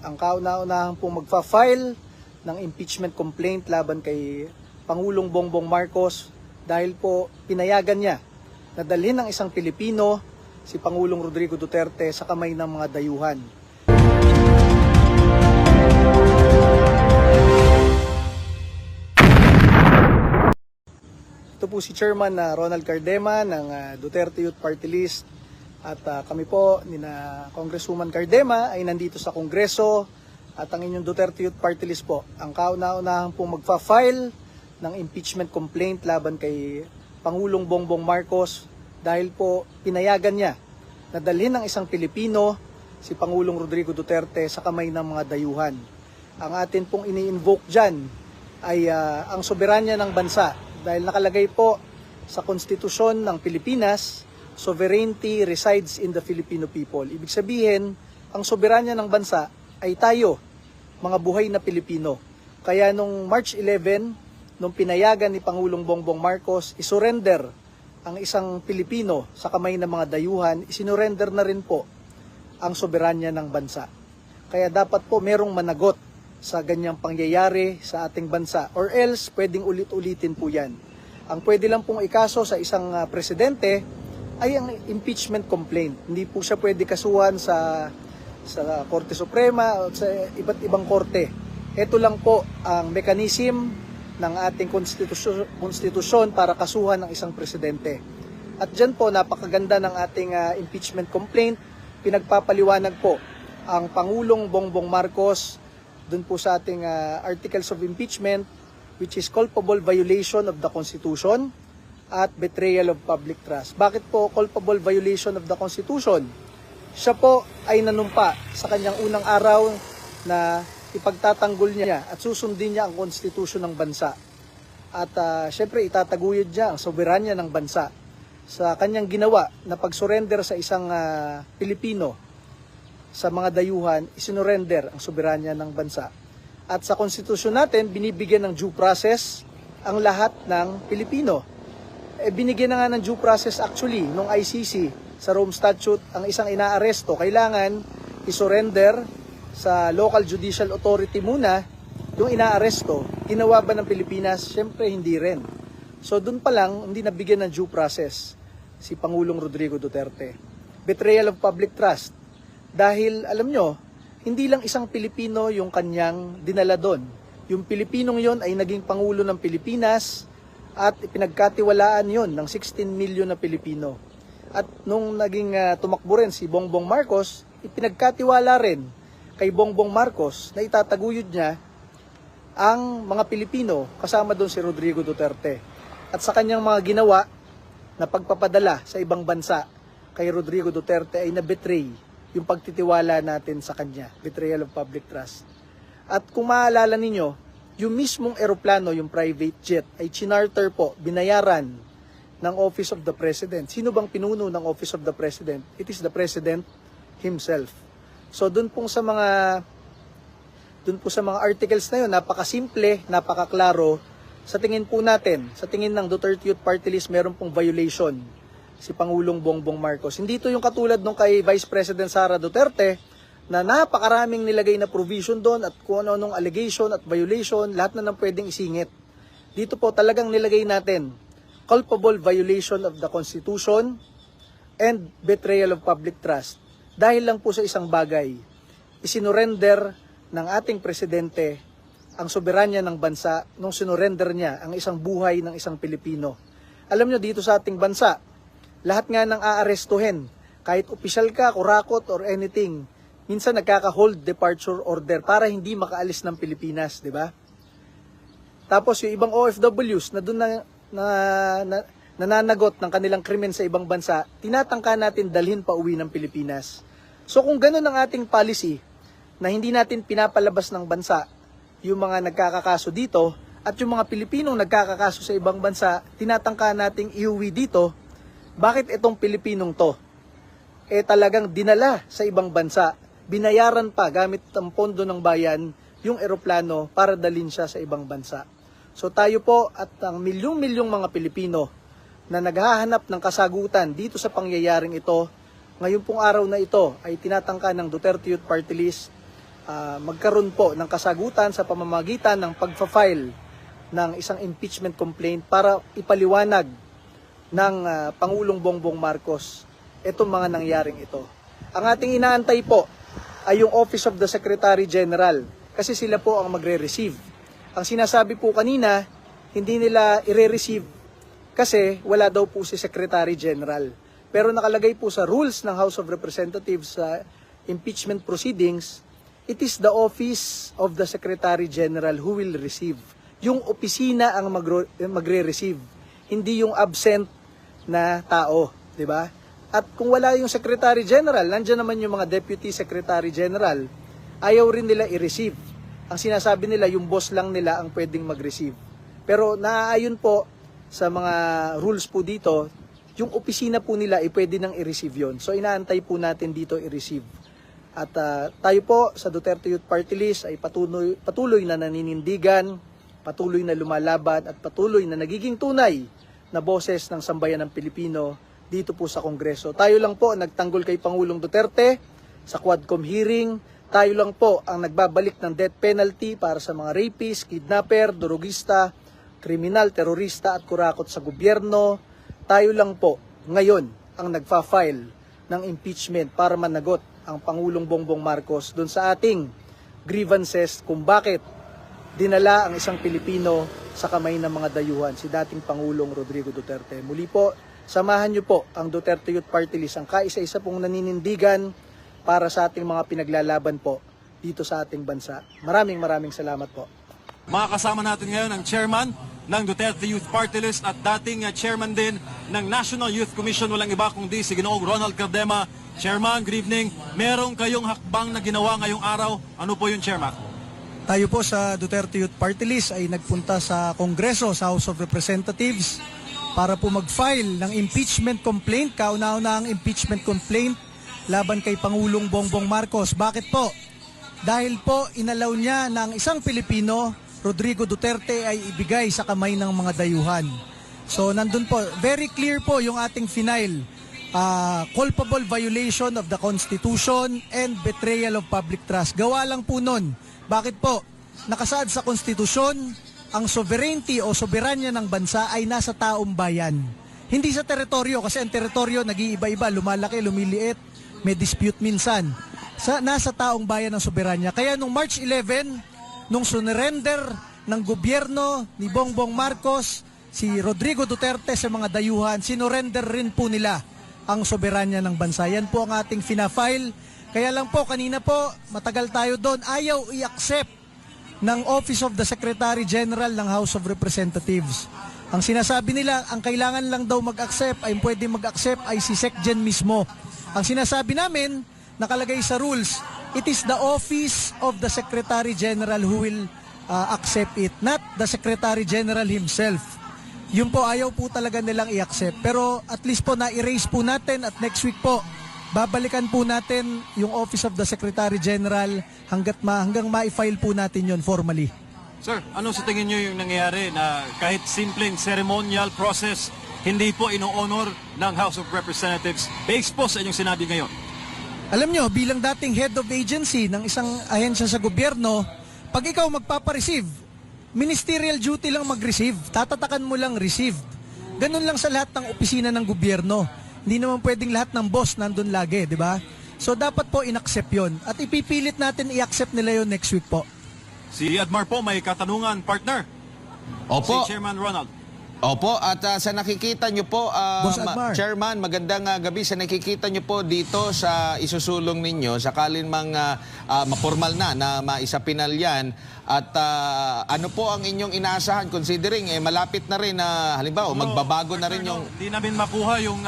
Ang kauna-unahan pong magfa-file ng impeachment complaint laban kay Pangulong Bongbong Marcos dahil po pinayagan niya na dalhin ng isang Pilipino si Pangulong Rodrigo Duterte sa kamay ng mga dayuhan. Ito po si Chairman Ronald Cardema ng Duterte Youth Party List. At kami po, nina Congresswoman Cardema ay nandito sa Kongreso at ang inyong Duterte Youth Party List po. Ang kauna-unahan pong magfa-file ng impeachment complaint laban kay Pangulong Bongbong Marcos dahil po pinayagan niya na dalhin ng isang Pilipino si Pangulong Rodrigo Duterte sa kamay ng mga dayuhan. Ang atin pong ini-invoke dyan ay ang soberanya ng bansa dahil nakalagay po sa konstitusyon ng Pilipinas, sovereignty resides in the Filipino people. Ibig sabihin, ang soberanya ng bansa ay tayo, mga buhay na Pilipino. Kaya nung March 11, nung pinayagan ni Pangulong Bongbong Marcos, isurrender ang isang Pilipino sa kamay ng mga dayuhan, isinurrender na rin po ang soberanya ng bansa. Kaya dapat po merong managot sa ganyang pangyayari sa ating bansa. Or else, pwedeng ulit-ulitin po yan. Ang pwede lang pong ikaso sa isang presidente ay ang impeachment complaint. Hindi po siya pwede kasuhan sa Korte Suprema o sa iba't ibang korte. Ito lang po ang mechanism ng ating konstitusyon para kasuhan ng isang presidente. At dyan po, napakaganda ng ating impeachment complaint. Pinagpapaliwanag po ang Pangulong Bongbong Marcos dun po sa ating articles of impeachment, which is culpable violation of the Constitution at betrayal of public trust. Bakit po culpable violation of the Constitution? Siya po ay nanumpa sa kanyang unang araw na ipagtatanggol niya at susundin niya ang konstitusyon ng bansa. At syempre itataguyod niya ang soberanya ng bansa sa kanyang ginawa na pag-surrender sa isang Pilipino sa mga dayuhan, isinurrender ang soberanya ng bansa. At sa konstitusyon natin, binibigyan ng due process ang lahat ng Pilipino. Binigyan na nga ng due process actually nung ICC sa Rome Statute. Ang isang inaaresto kailangan isurrender sa local judicial authority muna yung inaaresto. Ginawa ba ng Pilipinas? Siyempre hindi rin. So dun pa lang hindi nabigyan ng due process si Pangulong Rodrigo Duterte. Betrayal of public trust. Dahil alam nyo, hindi lang isang Pilipino yung kanyang dinala doon. Yung Pilipinong yon ay naging Pangulo ng Pilipinas at ipinagkatiwalaan yon ng 16 million na Pilipino. At nung naging tumakbo rin si Bongbong Marcos, ipinagkatiwala rin kay Bongbong Marcos na itataguyod niya ang mga Pilipino kasama doon si Rodrigo Duterte. At sa kanyang mga ginawa na pagpapadala sa ibang bansa kay Rodrigo Duterte ay na-betray yung pagtitiwala natin sa kanya, betrayal of public trust. At kung maalala ninyo, yung mismong eroplano, yung private jet, ay chinarter po, binayaran ng Office of the President. Sino bang pinuno ng Office of the President? It is the President himself. So dun po sa mga articles na yun, napakasimple, napakaklaro. Sa tingin po natin, sa tingin ng Duterte Youth Party List, meron pong violation si Pangulong Bongbong Marcos. Hindi ito yung katulad nung kay Vice President Sara Duterte, na napakaraming nilagay na provision doon at kung ano-anong allegation at violation, lahat na nang pwedeng isingit. Dito po talagang nilagay natin, culpable violation of the Constitution and betrayal of public trust. Dahil lang po sa isang bagay, isinurrender ng ating presidente ang soberanya ng bansa nung sinurrender niya ang isang buhay ng isang Pilipino. Alam nyo, dito sa ating bansa, lahat nga ng aarestuhin, kahit opisyal ka, kurakot or anything, minsan nagkaka-hold departure order para hindi makaalis ng Pilipinas, di ba? Tapos yung ibang OFWs na doon nananagot ng kanilang krimen sa ibang bansa, tinatangka natin dalhin pa uwi ng Pilipinas. So kung ganun ang ating policy, na hindi natin pinapalabas ng bansa yung mga nagkakakaso dito, at yung mga Pilipinong nagkakakaso sa ibang bansa, tinatangka nating iuwi dito, bakit itong Pilipinong to? Talagang dinala sa ibang bansa, binayaran pa gamit ang pondo ng bayan yung eroplano para dalhin siya sa ibang bansa. So tayo po at ang milyong-milyong mga Pilipino na naghahanap ng kasagutan dito sa pangyayaring ito, ngayon pong araw na ito ay tinatangka ng Duterte Youth Party List magkaroon po ng kasagutan sa pamamagitan ng pagfa-file ng isang impeachment complaint para ipaliwanag ng Pangulong Bongbong Marcos itong mga nangyaring ito. Ang ating inaantay po ay yung Office of the Secretary General kasi sila po ang magre-receive. Ang sinasabi po kanina, hindi nila i-receive kasi wala daw po si Secretary General. Pero nakalagay po sa rules ng House of Representatives sa impeachment proceedings, it is the Office of the Secretary General who will receive. Yung opisina ang magre-receive, hindi yung absent na tao, di ba? At kung wala yung Secretary General, nandiyan naman yung mga Deputy Secretary General, ayaw rin nila i-receive. Ang sinasabi nila, yung boss lang nila ang pwedeng mag-receive. Pero naaayon po sa mga rules po dito, yung opisina po nila ay pwede nang i-receive yon. So inaantay po natin dito i-receive. At tayo po sa Duterte Youth Party List ay patuloy na naninindigan, patuloy na lumalaban at patuloy na nagiging tunay na boses ng sambayan ng Pilipino dito po sa Kongreso. Tayo lang po ang nagtanggol kay Pangulong Duterte sa Quadcom hearing. Tayo lang po ang nagbabalik ng death penalty para sa mga rapist, kidnapper, durugista, kriminal, terorista at kurakot sa gobyerno. Tayo lang po ngayon ang nagfa-file ng impeachment para managot ang Pangulong Bongbong Marcos doon sa ating grievances kung bakit dinala ang isang Pilipino sa kamay ng mga dayuhan, si dating Pangulong Rodrigo Duterte. Muli po, samahan niyo po ang Duterte Youth Party List, ang kaisa-isa pong naninindigan para sa ating mga pinaglalaban po dito sa ating bansa. Maraming salamat po. Mga kasama natin ngayon ang chairman ng Duterte Youth Party List at dating chairman din ng National Youth Commission, walang iba kundi si Ginoong Ronald Cardema. Chairman, good evening. Meron kayong hakbang na ginawa ngayong araw. Ano po yung chairman? Tayo po sa Duterte Youth Party List ay nagpunta sa Kongreso, sa House of Representatives para po mag-file ng impeachment complaint, kauna-una ang impeachment complaint laban kay Pangulong Bongbong Marcos. Bakit po? Dahil po inalaw niya na ang isang Pilipino, Rodrigo Duterte, ay ibigay sa kamay ng mga dayuhan. So nandun po, very clear po yung ating final. Culpable violation of the Constitution and betrayal of public trust. Gawa lang po nun. Bakit po? Nakasaad sa konstitusyon, ang sovereignty o soberanya ng bansa ay nasa taong bayan. Hindi sa teritoryo, kasi ang teritoryo nag-iiba-iba, lumalaki, lumiliit, may dispute minsan. Nasa taong bayan ang soberanya. Kaya nung March 11, nung surrender ng gobyerno ni Bongbong Marcos, si Rodrigo Duterte sa mga dayuhan, sinurrender rin po nila ang soberanya ng bansa. Yan po ang ating fina-file. Kaya lang po, kanina po, matagal tayo doon, ayaw i-accept ng Office of the Secretary General ng House of Representatives. Ang sinasabi nila, ang kailangan lang daw mag-accept, ay pwede mag-accept ay si SecGen mismo. Ang sinasabi namin, nakalagay sa rules, it is the Office of the Secretary General who will accept it, not the Secretary General himself. Yun po, ayaw po talaga nilang i-accept. Pero at least po na-erase po natin at next week po, babalikan po natin yung Office of the Secretary General hanggang ma-file po natin yon formally. Sir, ano sa tingin nyo yung nangyayari na kahit simpleng ceremonial process, hindi po ino-honor ng House of Representatives based po sa inyong sinabi ngayon? Alam nyo, bilang dating head of agency ng isang ahensya sa gobyerno, pag ikaw magpapareceive, ministerial duty lang mag-receive, tatatakan mo lang received. Ganun lang sa lahat ng opisina ng gobyerno. Hindi naman pwedeng lahat ng boss nandun lagi, di ba? So dapat po in-accept yun. At ipipilit natin i-accept nila yun next week po. Si Admar po may katanungan, partner. Opo. Si Chairman Ronald. Opo, at sa nakikita nyo po, Boss Admar. Chairman, magandang gabi. Sa nakikita nyo po dito sa isusulong ninyo, sakalin mang mapormal na maisapinal yan. At ano po ang inyong inaasahan considering malapit na rin na halimbawa magbabago na rin yung... Di namin makuha yung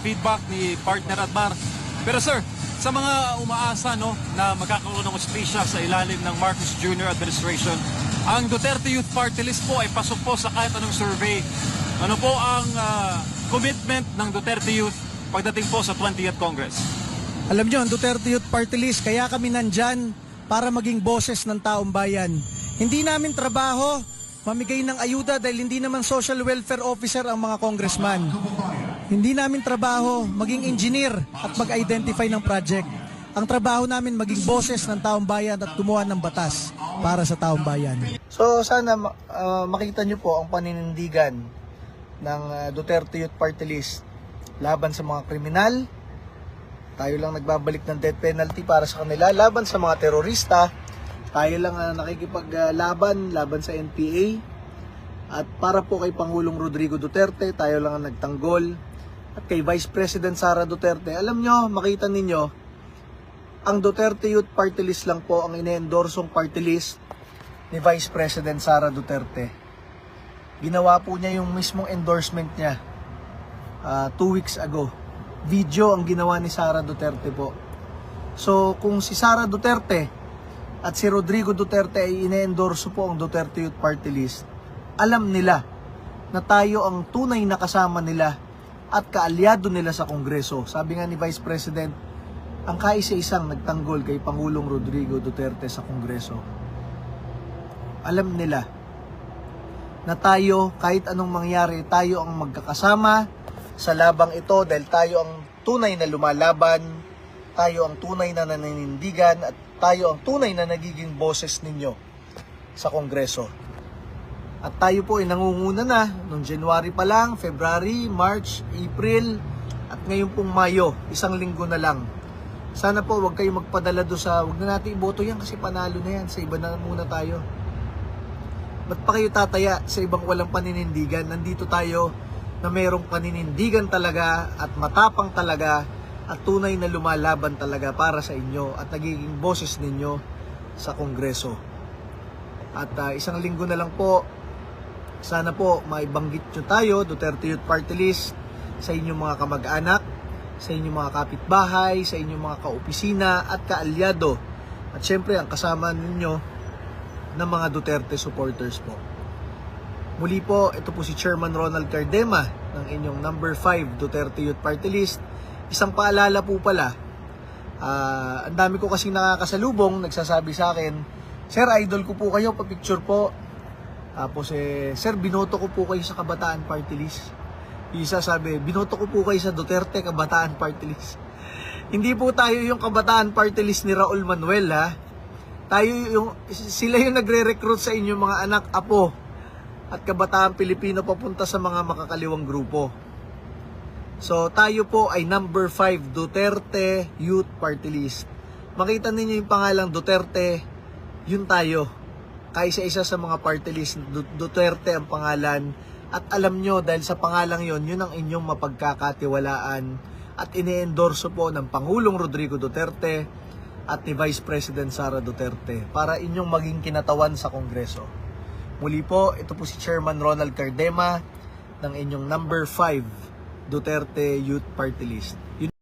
feedback ni partner Admar. Pero sir, sa mga umaasa na magkakaroon ng hustisya sa ilalim ng Marcos Jr. administration, ang Duterte Youth Party List po ay pasok po sa kahit anong survey. Ano po ang commitment ng Duterte Youth pagdating po sa 20th Congress? Alam nyo, ang Duterte Youth Party List, kaya kami nandyan para maging boses ng taong bayan. Hindi namin trabaho mamigay ng ayuda dahil hindi naman social welfare officer ang mga congressman. Hindi namin trabaho maging engineer at mag-identify ng project. ang trabaho namin maging boses ng taong bayan at gumawa ng batas para sa taong bayan. So sana makita nyo po ang paninindigan ng Duterte Youth Party List laban sa mga kriminal. Tayo lang nagbabalik ng death penalty para sa kanila. Laban sa mga terorista, tayo lang nakikipaglaban laban sa NPA. At para po kay Pangulong Rodrigo Duterte, tayo lang ang nagtanggol. At kay Vice President Sara Duterte, alam nyo, makita ninyo, ang Duterte Youth Party List lang po ang ine-endorsong party list ni Vice President Sara Duterte. Ginawa po niya yung mismong endorsement niya 2 weeks ago. Video ang ginawa ni Sara Duterte po. So kung si Sara Duterte at si Rodrigo Duterte ay ine-endorso po ang Duterte Youth Party List, alam nila na tayo ang tunay na kasama nila at kaalyado nila sa Kongreso. Sabi nga ni Vice President, ang kaisa-isang nagtanggol kay Pangulong Rodrigo Duterte sa Kongreso. Alam nila na tayo, kahit anong mangyari, tayo ang magkakasama sa labang ito dahil tayo ang tunay na lumalaban, tayo ang tunay na naninindigan, at tayo ang tunay na nagiging boses ninyo sa Kongreso. At tayo po ay nangunguna na noong January pa lang, February, March, April, at ngayon pong Mayo, 1 linggo na lang. Sana po wag kayo magpadala do sa, wag na natin iboto yan kasi panalo na yan, sa iba na muna tayo. Ba't pa kayo tataya sa ibang walang paninindigan? Nandito tayo na mayroong paninindigan talaga at matapang talaga at tunay na lumalaban talaga para sa inyo at nagiging boses ninyo sa Kongreso. At 1 linggo na lang po, sana po maibanggit nyo tayo, Duterte Youth Party List, sa inyong mga kamag-anak, sa inyong mga kapitbahay, sa inyong mga kaopisina at kaalyado. At syempre ang kasama ninyo ng mga Duterte supporters po. Muli po, ito po si Chairman Ronald Cardema ng inyong number 5 Duterte Youth Party List. Isang paalala po pala, ang dami ko kasing nakakasalubong, nagsasabi sa akin, Sir, idol ko po kayo, pa-picture po. Tapos Sir, binoto ko po kayo sa Kabataan Party List. Isa sabi, binoto ko po kayo sa Duterte Kabataan Party List. Hindi po tayo yung Kabataan Party List ni Raul Manuel, ha. Sila yung nagre-recruit sa inyong mga anak, apo, at kabataan Pilipino papunta sa mga makakaliwang grupo. So tayo po ay number 5 Duterte Youth Party List. Makita ninyo yung pangalang Duterte, yun tayo. Kaisa-isa sa mga party list, Duterte ang pangalan. At alam nyo, dahil sa pangalang yon, yun ang inyong mapagkakatiwalaan at ine-endorso po ng Pangulong Rodrigo Duterte at ni Vice President Sara Duterte para inyong maging kinatawan sa Kongreso. Muli po, ito po si Chairman Ronald Cardema ng inyong number 5 Duterte Youth Party List.